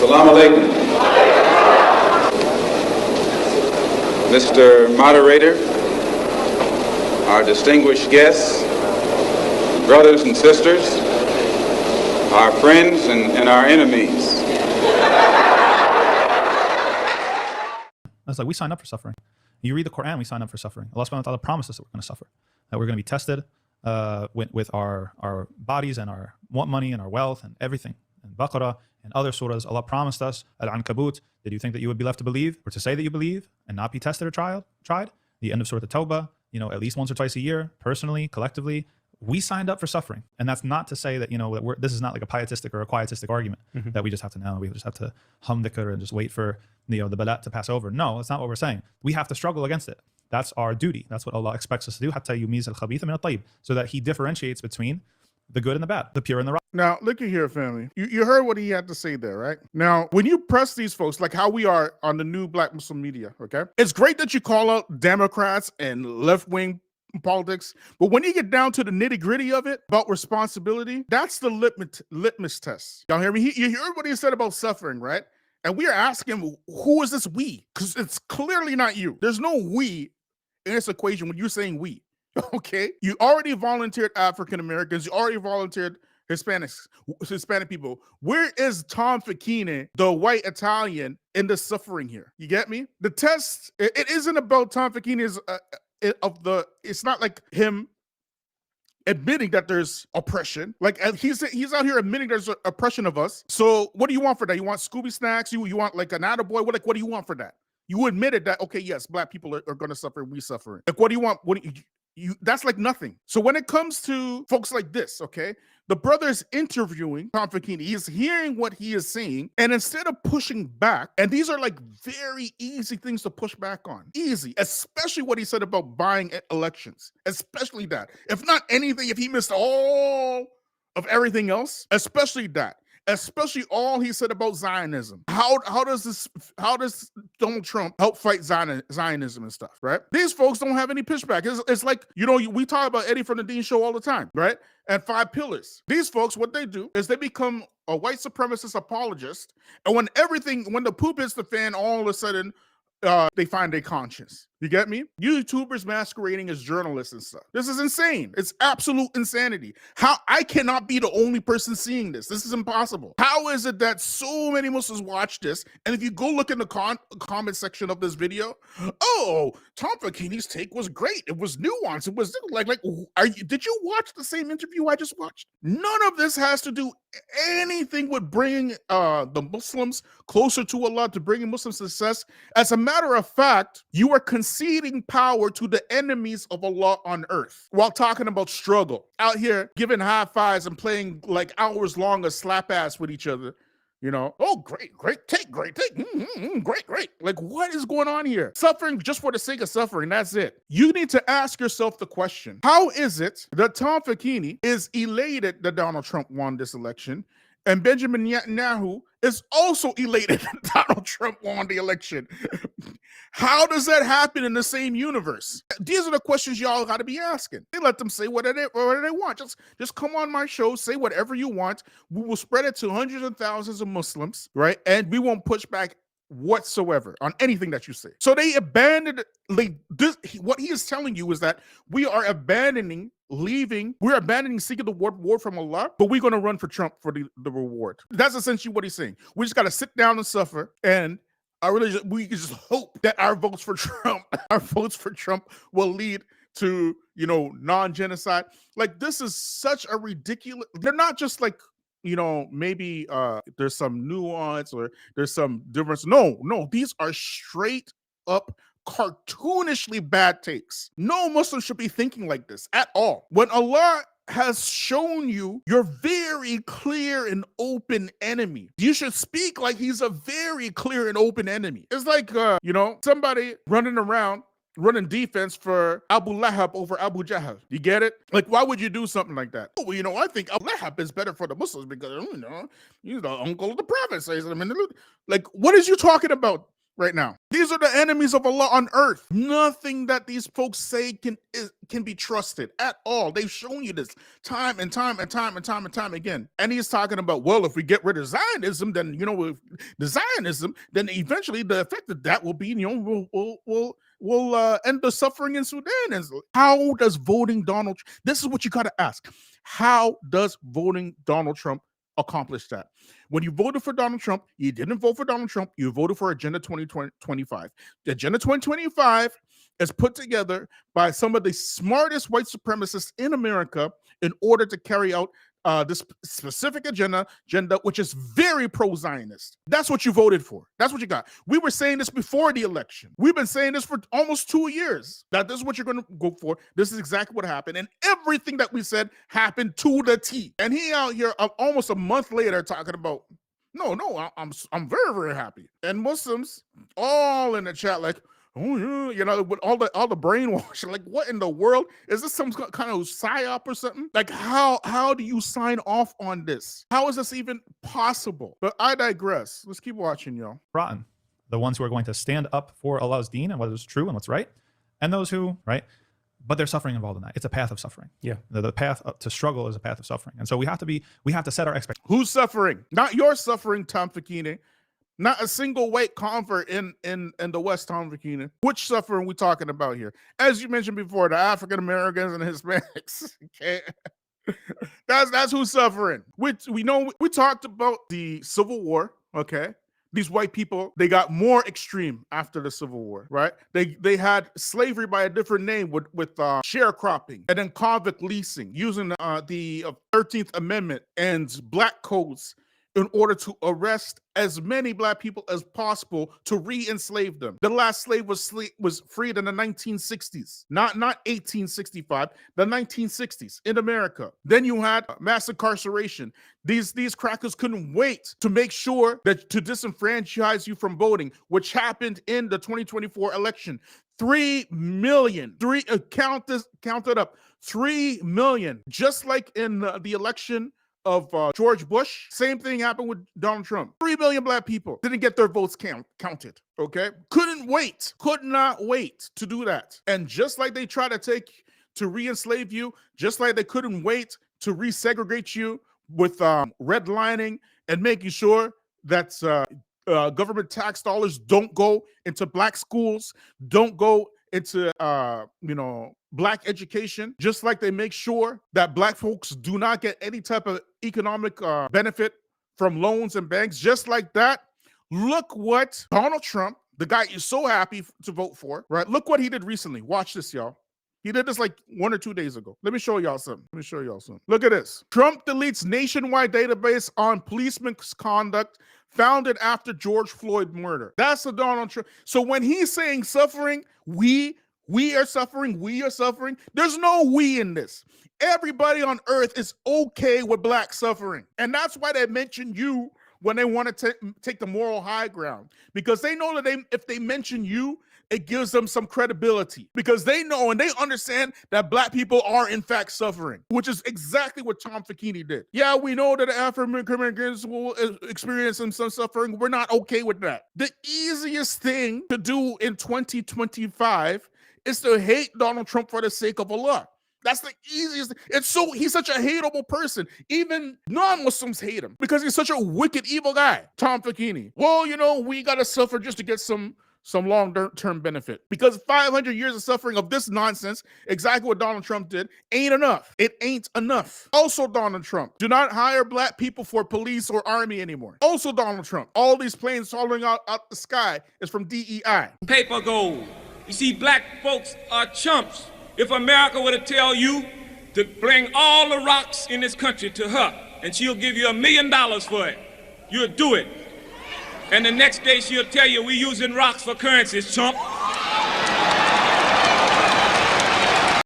Assalamu alaikum. Mr. Moderator, our distinguished guests, brothers and sisters, our friends and our enemies. It's like we sign up for suffering. You read the Quran, we sign up for suffering. Allah subhanahu wa ta'ala promised us that we're going to suffer, that we're going to be tested with our bodies and our money and our wealth and everything. And Baqarah and other surahs, Allah promised us, Al-Ankabut, did you think that you would be left to believe or to say that you believe and not be tested or tried? The end of Surah At-Tawbah, at least once or twice a year, personally, collectively, we signed up for suffering. And that's not to say that, that this is not like a pietistic or a quietistic argument that we just have to know. We just have to hum dhikr and just wait for the balat to pass over. No, that's not what we're saying. We have to struggle against it. That's our duty. That's what Allah expects us to do. حَتَّى يُمِيزَ الْخَبِيثَ مِنَ الطَّيِّبِ, so that He differentiates between the good and the bad, the pure and the right. Now, look at here, family. You heard what he had to say there, right? Now, when you press these folks, like how we are on the new Black Muslim media, okay? It's great that you call out Democrats and left-wing politics, but when you get down to the nitty-gritty of it, about responsibility, that's the litmus test. Y'all hear me? You heard what he said about suffering, right? And we are asking, who is this we? Because it's clearly not you. There's no we in this equation when you're saying we. Okay, you already volunteered African Americans. You already volunteered Hispanic people. Where is Tom Fakine, the white Italian, in the suffering here? You get me? The test, it isn't about Tom Fakine's it's not like him admitting that there's oppression. Like he's out here admitting there's oppression of us. So what do you want for that? You want Scooby snacks? You want like an attaboy? What do you want for that? You admitted that, okay, yes, Black people are going to suffer. We suffer. Like, what do you want? That's like nothing. So when it comes to folks like this, okay, the brother is interviewing Tom Fakine. He's hearing what he is saying, and instead of pushing back, and these are like very easy things to push back on, easy, especially what he said about buying elections, especially that. If not anything, if he missed all of everything else, especially that. Especially all he said about Zionism. How does Donald Trump help fight Zionism and stuff, right? These folks don't have any pushback. It's like, we talk about Eddie from the Dean Show all the time, right? And 5 pillars. These folks, what they do is they become a white supremacist apologist, and when the poop hits the fan, all of a sudden, they find their conscience. You get me? YouTubers masquerading as journalists and stuff. This is insane. It's absolute insanity. How I cannot be the only person seeing this. This is impossible. How is it that so many Muslims watch this? And if you go look in the comment section of this video, oh, Tom Fakine's take was great. It was nuanced. It was did you watch the same interview I just watched? None of this has to do anything with bringing the Muslims closer to Allah, to bringing Muslim success. As a matter of fact, you are conceding power to the enemies of Allah on earth while talking about struggle. Out here giving high fives and playing like hours long of slap ass with each other. Oh, great take. Great. Like, what is going on here? Suffering just for the sake of suffering. That's it. You need to ask yourself the question: how is it that Tom Fakine is elated that Donald Trump won this election, and Benjamin Netanyahu is also elated that Donald Trump won the election? How does that happen in the same universe? These are the questions y'all got to be asking. They let them say whatever they want. Just come on my show, say whatever you want. We will spread it to hundreds of thousands of Muslims, right? And we won't push back whatsoever on anything that you say. So they abandoned, what he is telling you is that we are abandoning seeking the reward from Allah, but we're going to run for Trump for the reward. That's essentially what he's saying. We just got to sit down and suffer, and we just hope that our votes for Trump will lead to, non-genocide. Like, this is such a ridiculous, they're not just like, maybe there's some nuance or there's some difference. No, these are straight up cartoonishly bad takes. No Muslim should be thinking like this at all. When Allah has shown you your very clear and open enemy, you should speak like he's a very clear and open enemy. It's like, somebody running defense for Abu Lahab over Abu Jahl. You get it? Like, why would you do something like that? Oh, well, I think Abu Lahab is better for the Muslims because, he's the uncle of the Prophet. Says, like, what is you talking about? right now. These are the enemies of Allah on earth. Nothing that these folks say can be trusted at all. They've shown you this time and time again. And he's talking about, well, if we get rid of Zionism, then, with the Zionism, then eventually the effect of that will be, we'll end the suffering in Sudan. And how does voting Donald, this is what you got to ask. How does voting Donald Trump accomplish that? When you voted for Donald Trump, you didn't vote for Donald Trump, you voted for Agenda 2025. The Agenda 2025 is put together by some of the smartest white supremacists in America in order to carry out this specific agenda, which is very pro-Zionist. That's what you voted for. That's what you got. We were saying this before the election. We've been saying this for almost 2 years, that this is what you're going to go for. This is exactly what happened. And everything that we said happened to the T. And he out here almost a month later talking about, no, I'm very, very happy. And Muslims all in the chat like, oh yeah, with all the brainwashing, like what in the world is this? Some kind of psyop or something? Like how do you sign off on this? How is this even possible? But I digress. Let's keep watching, y'all. Rotten. The ones who are going to stand up for Allah's deen and what is true and what's right, and those who, right, but there's suffering involved in that. It's a path of suffering. Yeah, the path to struggle is a path of suffering, and so we have to set our expectations. Who's suffering? Not your suffering, Tom Fakini. Not a single white convert in the West, Tom Fakini. Which suffering we talking about here? As you mentioned before, the African Americans and Hispanics. Okay, that's who's suffering. We talked about the Civil War. Okay, these white people, they got more extreme after the Civil War, right? They had slavery by a different name with sharecropping and then convict leasing, using the 13th Amendment and black codes in order to arrest as many black people as possible to re-enslave them. The last slave was freed in the 1960s, not 1865, the 1960s in America. Then you had mass incarceration. These crackers couldn't wait to make sure that to disenfranchise you from voting, which happened in the 2024 election. 3 million, count it up, 3 million, just like in the election of George Bush. Same thing happened with Donald Trump. 3 million black people didn't get their votes counted, okay? Could not wait to do that. And just like they try to re-enslave you, just like they couldn't wait to resegregate you with redlining and making sure that government tax dollars don't go into black schools, don't go into black education, just like they make sure that black folks do not get any type of economic benefit from loans and banks, just like that. Look what Donald Trump, the guy you're so happy to vote for, right? Look what he did recently. Watch this, y'all. He did this like 1 or 2 days ago. Let me show y'all something. Look at this. Trump deletes nationwide database on police misconduct founded after George Floyd murder. That's the Donald Trump. So when he's saying suffering, we are suffering, there's no we in this. Everybody on earth is okay with black suffering. And that's why they mention you when they want to take the moral high ground. Because they know that if they mention you, it gives them some credibility. Because they know and they understand that black people are in fact suffering, which is exactly what Tom Fakini did. Yeah, we know that African Americans will experience some suffering. We're not okay with that. The easiest thing to do in 2025 is to hate Donald Trump for the sake of Allah. That's the easiest. He's such a hateable person. Even non-Muslims hate him because he's such a wicked, evil guy. Tom Fakini. Well, we got to suffer just to get some long-term benefit, because 500 years of suffering of this nonsense, exactly what Donald Trump did, ain't enough. It ain't enough. Also, Donald Trump, do not hire black people for police or army anymore. Also, Donald Trump, all these planes falling out the sky is from DEI. Paper gold. You see, black folks are chumps. If America were to tell you to bring all the rocks in this country to her, and she'll give you $1 million for it, you'll do it. And the next day she'll tell you we're using rocks for currencies, chump.